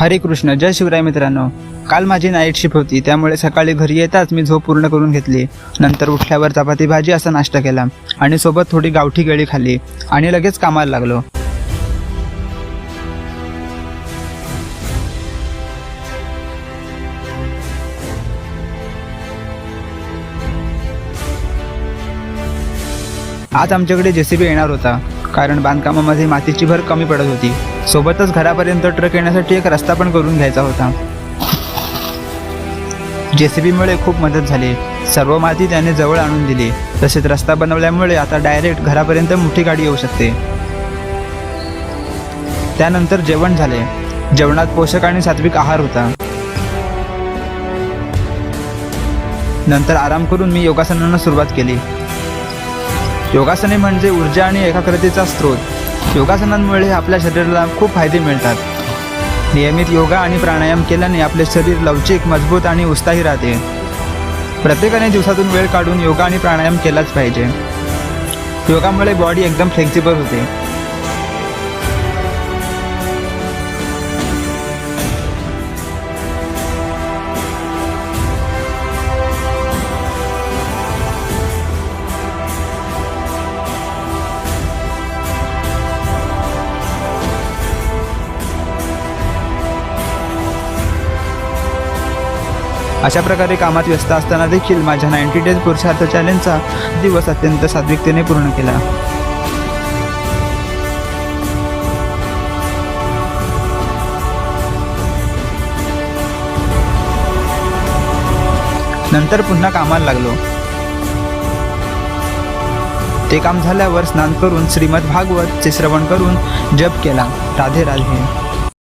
हरे कृष्ण, जय शिवराय मित्रांनो. काल माझी नाईट शिफ्ट होती, त्यामुळे सकाळी घरी येताच मी झोप पूर्ण करून घेतली. नंतर उठल्यावर चपाती भाजी असा नाश्ता केला आणि सोबत थोडी गावठी केळी खाल्ली आणि लगेच कामाला लागलो. आज आमच्याकडे जेसीबी येणार होता, कारण बांधकामामध्ये मातीची भर कमी पडत होती. सोबतच घरापर्यंत ट्रक येण्यासाठी एक रस्ता पण करून घ्यायचा होता. जेसीबीमुळे खूप मदत झाली. सर्व माती त्याने जवळ आणून दिली. तसेच रस्ता बनवल्यामुळे आता डायरेक्ट घरापर्यंत मोठी गाडी येऊ शकते. त्यानंतर जेवण झाले. जेवणात पोषक आणि सात्विक आहार होता. नंतर आराम करून मी योगासनांना सुरुवात केली. योगासने म्हणजे ऊर्जा आणि एकाग्रतेचा स्रोत. योगासनांमुळे आपल्या शरीराला खूप फायदे मिळतात. नियमित योगा आणि प्राणायाम केल्याने आपले शरीर लवचिक, मजबूत आणि उत्साही राहते. प्रत्येकाने दिवसातून वेळ काढून योगा आणि प्राणायाम केलाच पाहिजे. योगामुळे बॉडी एकदम फ्लेक्झिबल होते. अशा प्रकारे कामात व्यस्त असताना देखील माझ्या 90 डेज पुरुषार्थ चॅलेंजचा दिवस अत्यंत सात्विकतेने पूर्ण केला. नंतर पुन्हा कामाला लागलो. ते काम झाल्यावर स्नान करून श्रीमद भागवतचे श्रवण करून जप केला. राधे राधे.